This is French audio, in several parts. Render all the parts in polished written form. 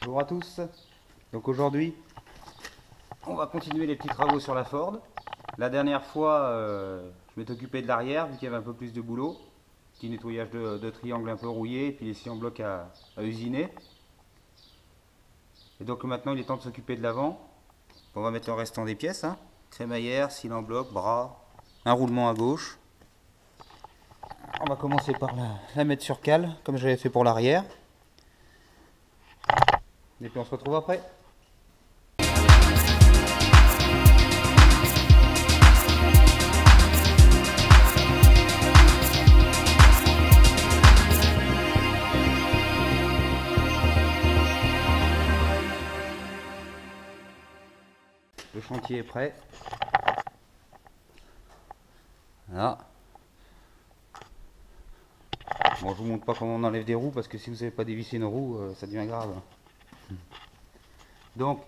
Bonjour à tous. Donc aujourd'hui, on va continuer les petits travaux sur la Ford. La dernière fois, je m'étais occupé de l'arrière vu qu'il y avait un peu plus de boulot. Petit nettoyage de triangle un peu rouillé et puis les scies en bloc à usiner. Et donc maintenant, il est temps de s'occuper de l'avant. On va mettre le restant des pièces. Crémaillère, scie en bloc, bras, un roulement à gauche. On va commencer par la mettre sur cale, comme j'avais fait pour l'arrière. Et puis on se retrouve après. Le chantier est prêt. Voilà. Bon, je vous montre pas comment on enlève des roues parce que si vous savez pas dévisser une roue, ça devient grave. Donc,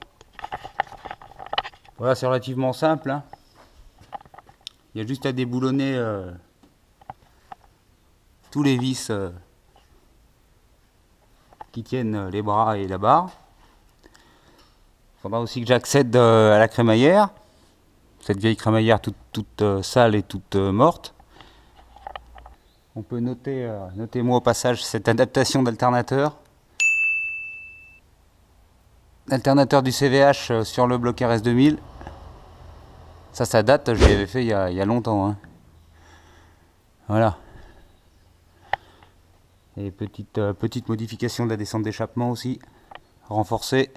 voilà, c'est relativement simple. Il y a juste à déboulonner tous les vis qui tiennent les bras et la barre. Il faudra aussi que j'accède à la crémaillère. Cette vieille crémaillère toute sale et toute morte. On peut noter, notez-moi au passage cette adaptation d'alternateur. Alternateur du CVH sur le bloc RS2000. Ça date, je l'avais fait il y a longtemps. Voilà. Et petite modification de la descente d'échappement aussi. Renforcée.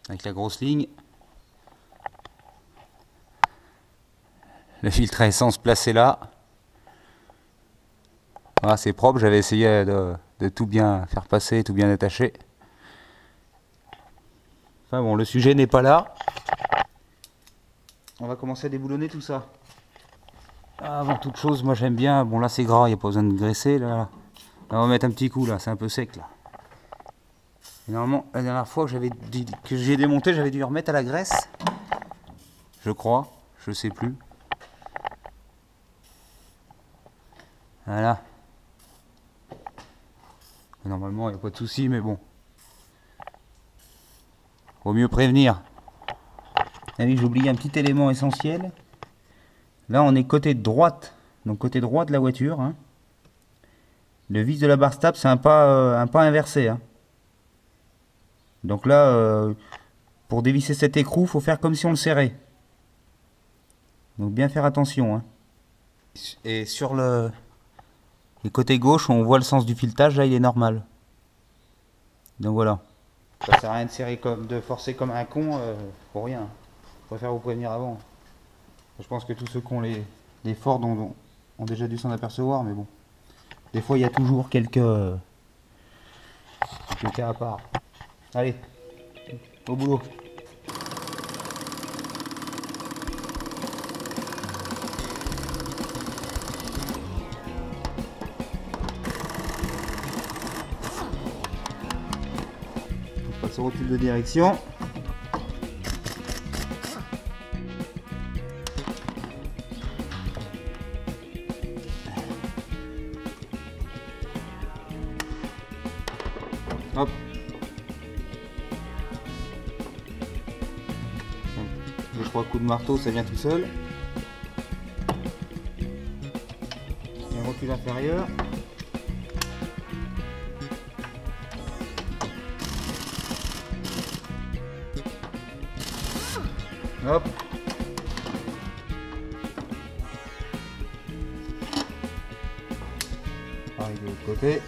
Avec la grosse ligne. Le filtre à essence placé là. Voilà, c'est propre, j'avais essayé de tout bien faire passer, tout bien attacher. Enfin bon, le sujet n'est pas là. On va commencer à déboulonner tout ça. Avant toute chose, moi j'aime bien, bon là c'est gras, il n'y a pas besoin de graisser là. On va mettre un petit coup là, c'est un peu sec là. Et normalement, la dernière fois que j'ai démonté, j'avais dû remettre à la graisse. Je crois, je sais plus. Voilà. Normalement, il n'y a pas de souci, mais bon. Vaut mieux prévenir. Allez, j'ai oublié un petit élément essentiel. Là, on est côté droite. Donc, côté droit de la voiture. Le vis de la barre stable, c'est un pas inversé. Donc là, pour dévisser cet écrou, il faut faire comme si on le serrait. Donc, bien faire attention. Et sur le côté gauche, on voit le sens du filetage, là il est normal. Donc voilà. Ça sert à rien de serrer de forcer comme un con pour rien. Je préfère vous prévenir avant. Je pense que tous ceux qui ont les Ford ont déjà dû s'en apercevoir, mais bon. Des fois il y a toujours quelques cas à part. Allez, au boulot. Au recul de direction. Hop. Je crois coup de marteau, ça vient tout seul. Un recul inférieur. Hop. Pareil de l'autre côté.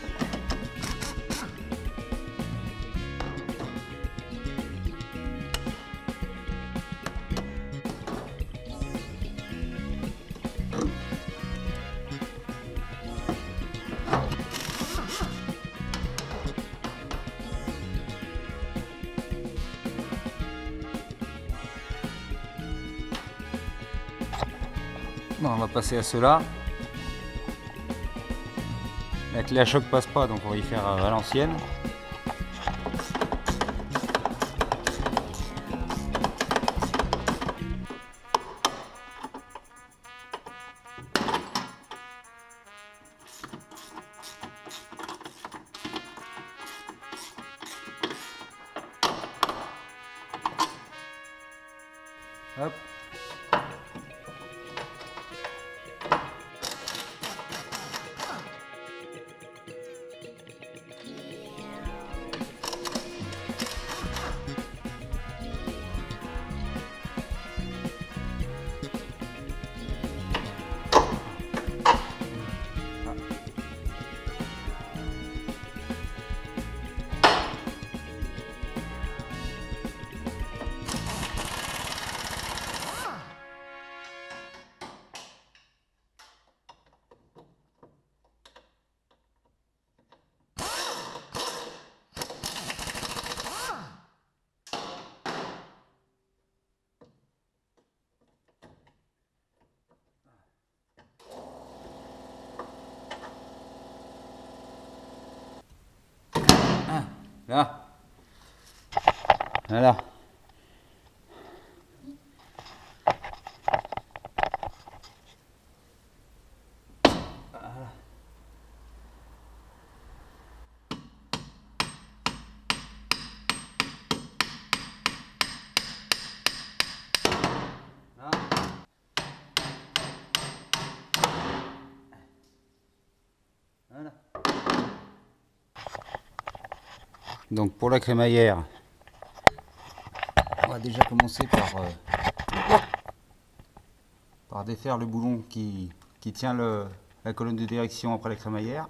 Bon, on va passer à ceux-là. La clé à choc passe pas, donc on va y faire à l'ancienne. Hop. Là. Voilà. Voilà. Donc pour la crémaillère, on va déjà commencer par défaire le boulon qui tient la colonne de direction après la crémaillère.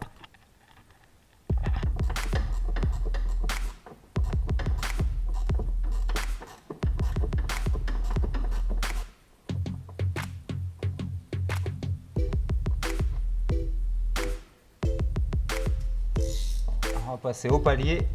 On va passer au palier.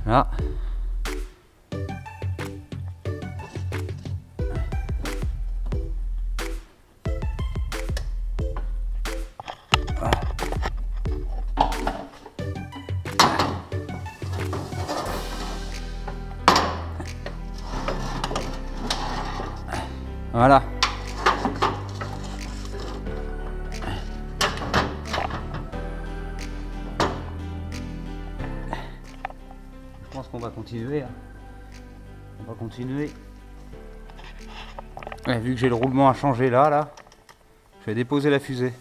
Là. Voilà. Je pense qu'on va continuer. On va continuer. Ouais, vu que j'ai le roulement à changer là, je vais déposer la fusée.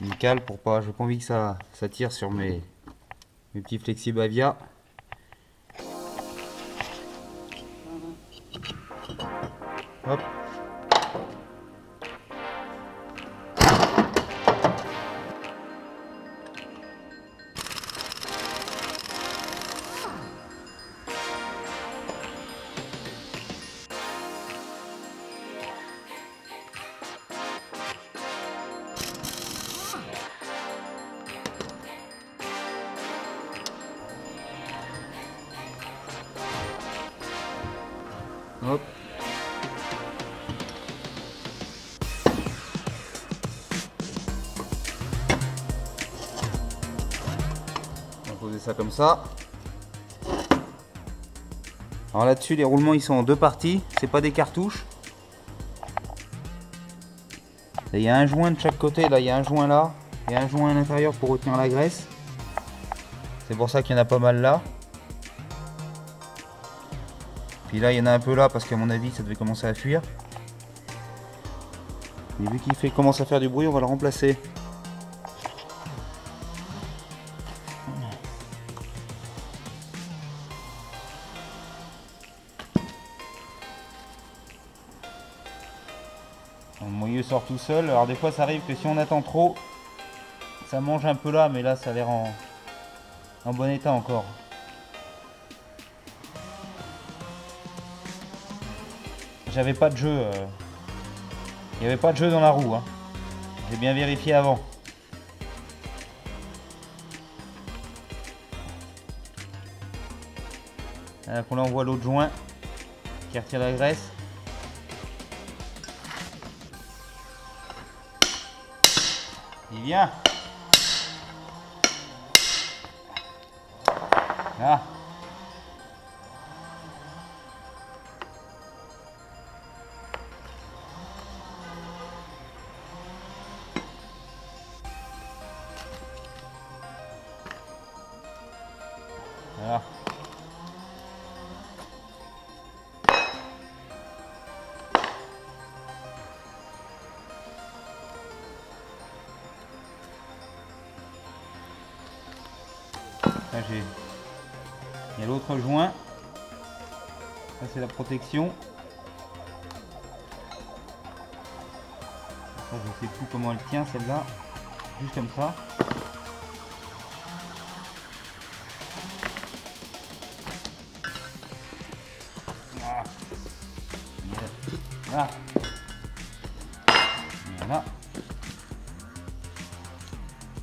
Nickel pour pas, j'ai pas envie que ça tire sur mes petits flexi Bavia. Hop. Hop. On va poser ça comme ça. Alors là-dessus, les roulements ils sont en deux parties, c'est pas des cartouches. Il y a un joint de chaque côté, là il y a un joint là, et un joint à l'intérieur pour retenir la graisse. C'est pour ça qu'il y en a pas mal là. Puis là il y en a un peu là parce qu'à mon avis ça devait commencer à fuir. Mais vu qu'il commence à faire du bruit, on va le remplacer. Le moyeu sort tout seul. Alors des fois ça arrive que si on attend trop, ça mange un peu là, mais là ça a l'air en bon état encore. J'avais pas de jeu. Il n'y avait pas de jeu dans la roue. Hein. J'ai bien vérifié avant. Là on envoie l'autre joint qui retire la graisse. Il vient. Là. Voilà. Là, il y a l'autre joint. Ça c'est la protection. Ça, je sais plus comment elle tient celle-là. Juste comme ça. Voilà. Voilà.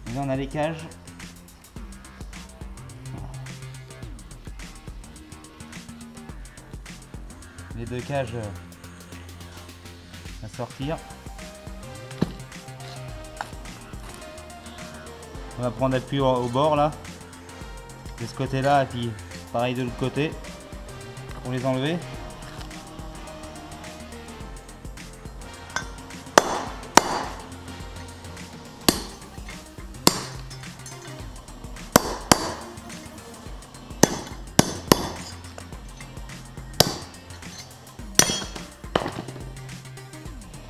Et là on a les cages. Les deux cages à sortir. On va prendre appui au bord là. De ce côté là et puis pareil de l'autre côté pour les enlever.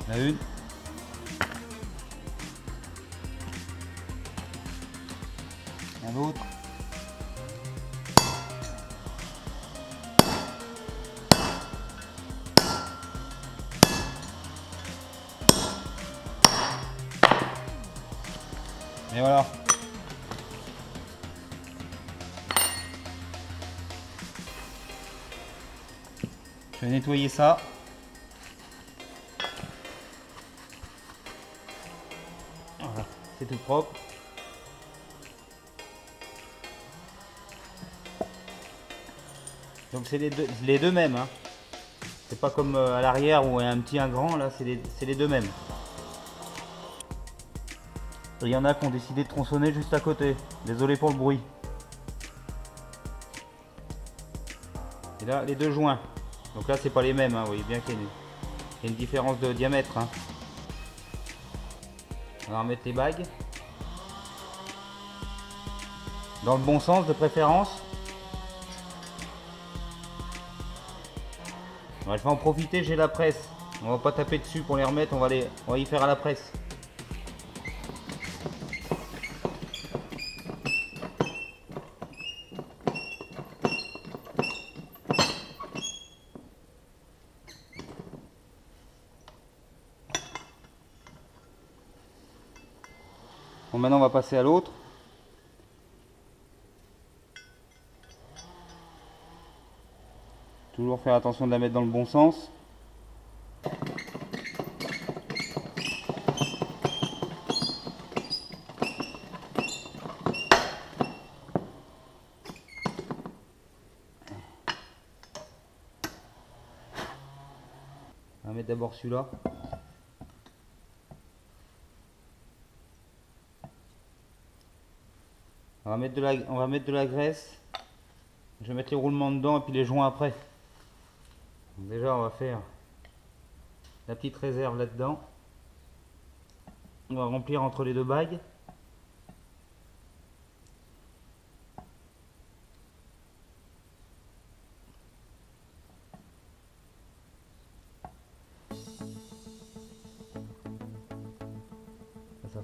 La une. Un autre. Et voilà. Je vais nettoyer ça. Voilà, c'est tout propre. Donc c'est les deux mêmes. Hein. C'est pas comme à l'arrière où il y a un petit, un grand. Là, c'est les deux mêmes. Il y en a qui ont décidé de tronçonner juste à côté. Désolé pour le bruit. Et là, les deux joints. Donc là, c'est pas les mêmes. Hein. Vous voyez bien qu'il y a une différence de diamètre. Hein. On va remettre les bagues. Dans le bon sens de préférence. Ouais, je vais en profiter, j'ai la presse. On va pas taper dessus pour les remettre, on va y faire à la presse. Bon, maintenant on va passer à l'autre. Toujours faire attention de la mettre dans le bon sens. On va mettre d'abord celui-là. On va mettre de la graisse. Je vais mettre les roulements dedans et puis les joints après. Donc déjà on va faire la petite réserve là-dedans. On va remplir entre les deux bagues.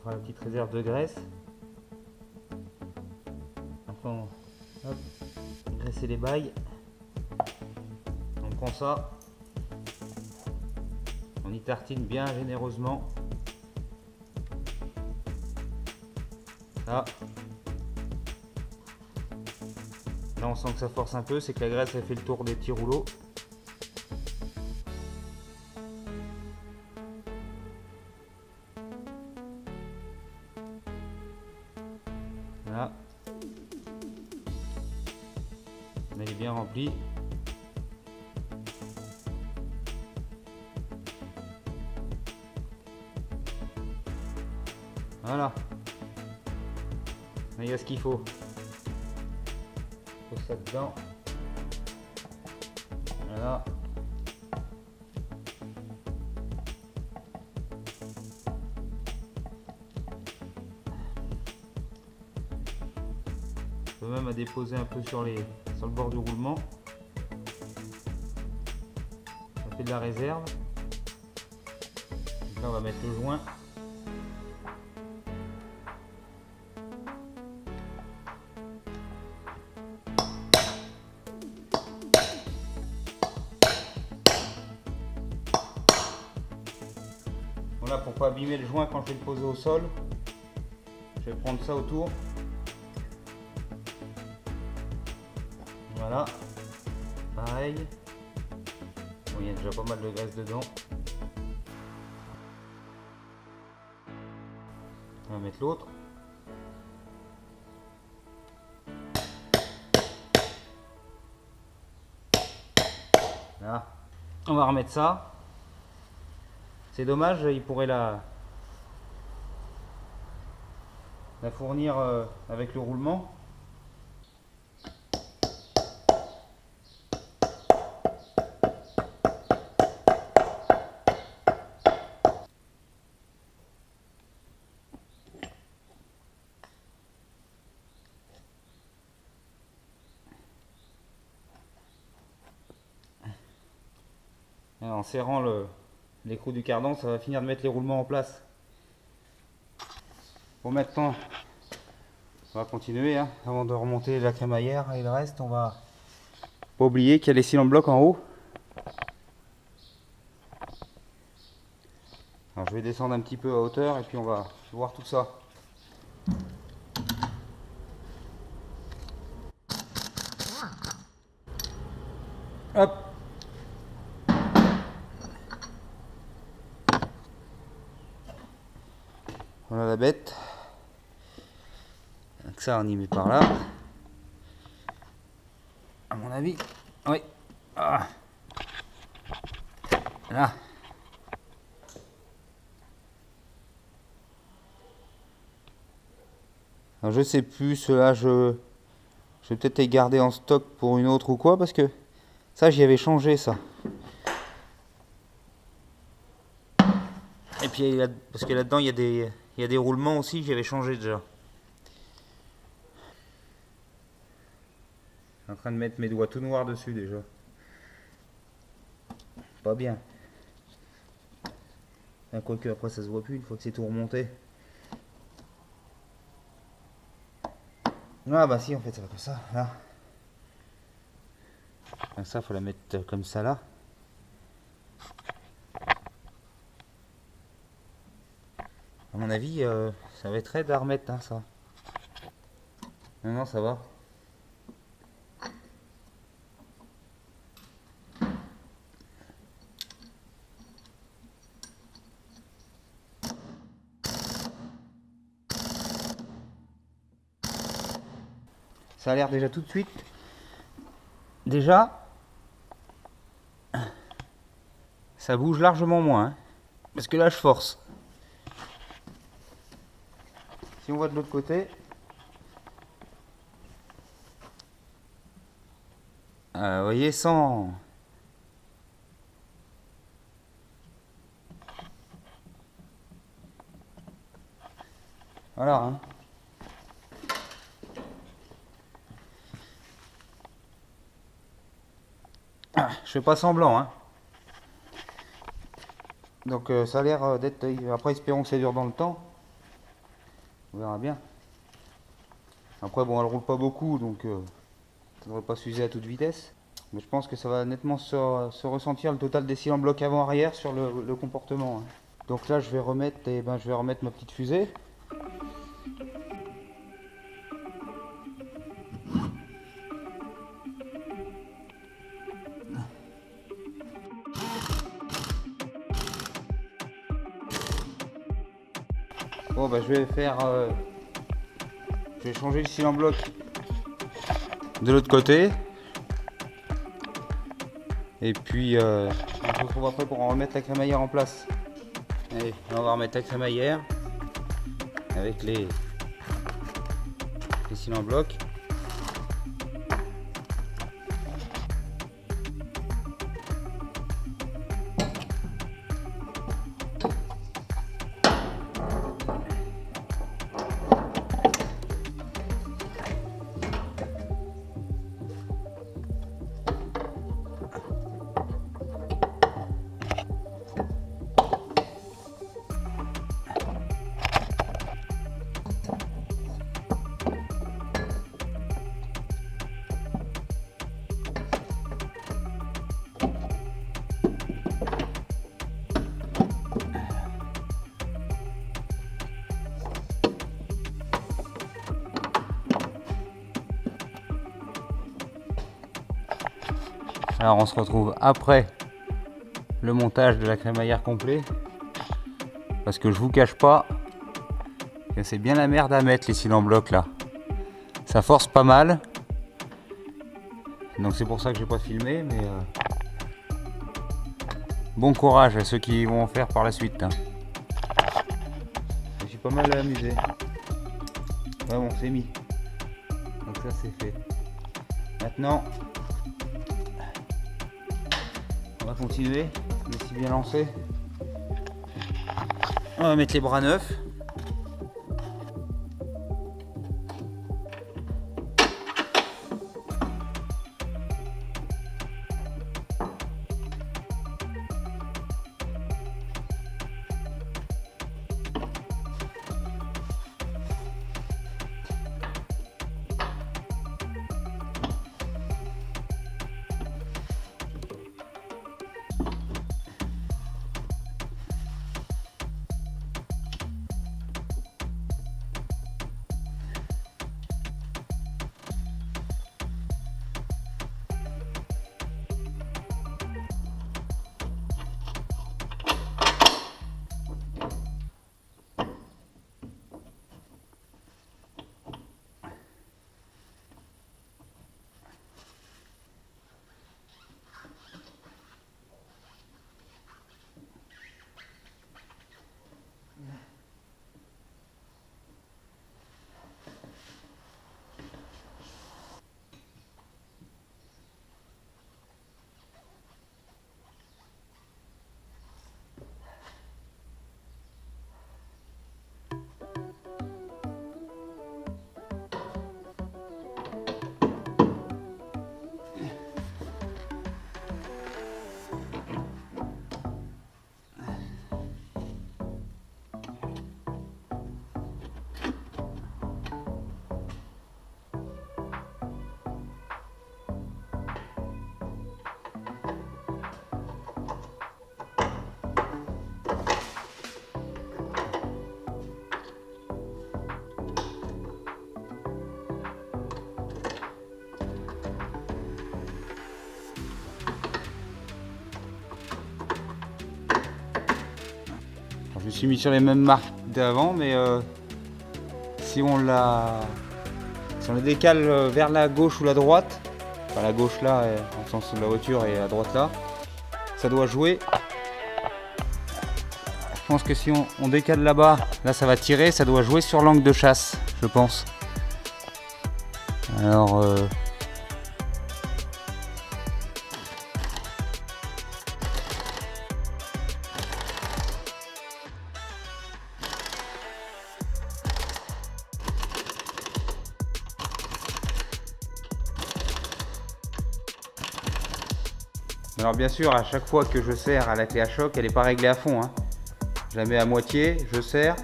fera la petite réserve de graisse. Après on hop, graisser les bails. On prend ça, on y tartine bien généreusement. Là, là on sent que ça force un peu, c'est que la graisse elle fait le tour des petits rouleaux. Voilà. Elle est bien remplie. Voilà. Il y a ce qu'il faut. Pose ça dedans. Voilà. On peut même à déposer un peu sur le bord du roulement. Ça fait de la réserve. Donc là on va mettre le joint. Voilà, pour pas abîmer le joint quand je vais le poser au sol, je vais prendre ça autour. Voilà, pareil. Bon, il y a déjà pas mal de graisse dedans. On va mettre l'autre. Là, on va remettre ça. C'est dommage, il pourrait la fournir avec le roulement. En serrant l'écrou du cardan, ça va finir de mettre les roulements en place. Bon, maintenant, on va continuer, hein. Avant de remonter la crémaillère et le reste, on va pas oublier qu'il y a les cylindres blocs en haut. Alors, je vais descendre un petit peu à hauteur et puis on va voir tout ça. Hop. Voilà la bête. Donc ça on y met par là. À mon avis. Oui. Ah. Là. Alors je sais plus, ceux-là je vais peut-être les garder en stock pour une autre ou quoi, parce que ça j'y avais changé ça. Et puis parce que là-dedans il y a des roulements aussi, j'y avais changé déjà. Je suis en train de mettre mes doigts tout noirs dessus déjà. Pas bien. Quoique après ça se voit plus une fois que c'est tout remonté. Ah bah si, en fait ça va comme ça, là. Donc ça faut la mettre comme ça là. À mon avis ça va être raide à remettre, hein, ça. Non non, ça va. Ça a l'air déjà tout de suite. Déjà, ça bouge largement moins, hein, parce que là je force. Si on voit de l'autre côté, vous voyez, sans... Voilà, hein. Je fais pas semblant, hein. Donc ça a l'air d'être... Après espérons que ça dure dans le temps. On verra bien. Après bon, elle roule pas beaucoup, donc ça devrait pas s'user à toute vitesse. Mais je pense que ça va nettement se ressentir le total des cylindres blocs avant-arrière sur le comportement. Hein. Donc là je vais remettre, je vais remettre ma petite fusée. Bon bah je vais faire je vais changer le cylindre bloc de l'autre côté. Et puis on se retrouve après pour en remettre la crémaillère en place. Allez, on va remettre la crémaillère avec les cylindres blocs. Alors on se retrouve après le montage de la crémaillère complet, parce que je vous cache pas que c'est bien la merde à mettre les cylindres blocs là. Ça force pas mal, donc c'est pour ça que j'ai pas filmé, mais bon courage à ceux qui vont en faire par la suite. Hein. Je suis pas mal amusé. Ouais, bon, c'est mis. Donc ça c'est fait. Maintenant on va continuer, on est si bien lancé. On va mettre les bras neufs. Je me suis mis sur les mêmes marques d'avant, mais si on la décale vers la gauche ou la droite, enfin la gauche là, en sens de la voiture, et la droite là, ça doit jouer. Je pense que si on décale là-bas, là ça va tirer, ça doit jouer sur l'angle de chasse, je pense. Alors Alors bien sûr, à chaque fois que je serre à la clé à choc, elle n'est pas réglée à fond. Hein. Je la mets à moitié, je serre,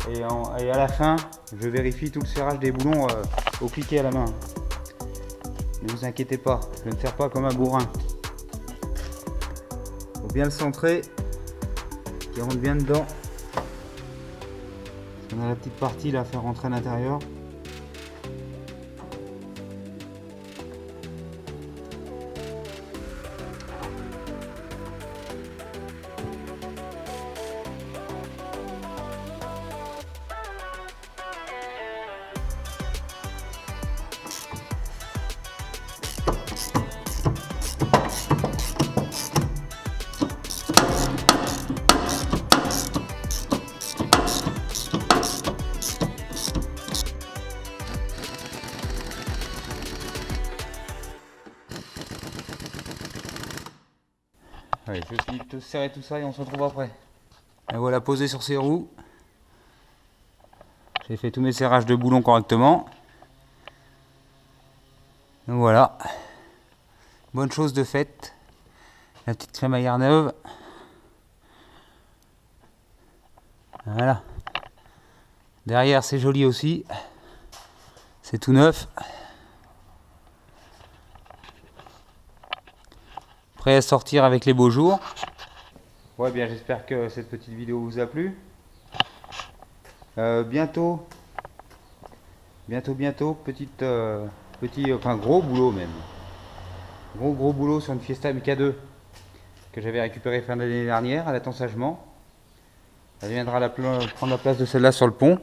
Et à la fin, je vérifie tout le serrage des boulons au cliquet à la main. Ne vous inquiétez pas, je ne serre pas comme un bourrin. Faut bien le centrer, qu'il rentre bien dedans. On a la petite partie là à faire rentrer à l'intérieur. Allez, je vais te serrer tout ça et on se retrouve après. Et voilà, posé sur ces roues. J'ai fait tous mes serrages de boulons correctement. Donc voilà. Bonne chose de faite. La petite crémaillère neuve. Voilà. Derrière, c'est joli aussi. C'est tout neuf. Prêt à sortir avec les beaux jours. Ouais, bien, j'espère que cette petite vidéo vous a plu. Bientôt, enfin gros boulot même. Gros boulot sur une Fiesta MK2 que j'avais récupéré fin d'année dernière. Elle attend sagement. Elle viendra prendre la place de celle-là sur le pont.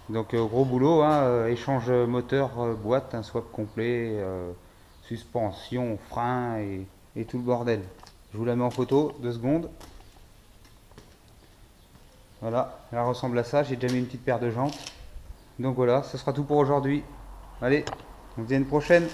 Donc gros boulot, hein, échange moteur, boîte, un swap complet, suspension, frein et tout le bordel. Je vous la mets en photo, 2 secondes. Voilà, elle ressemble à ça, j'ai déjà mis une petite paire de jantes. Donc voilà, ce sera tout pour aujourd'hui. Allez, on se dit à une prochaine.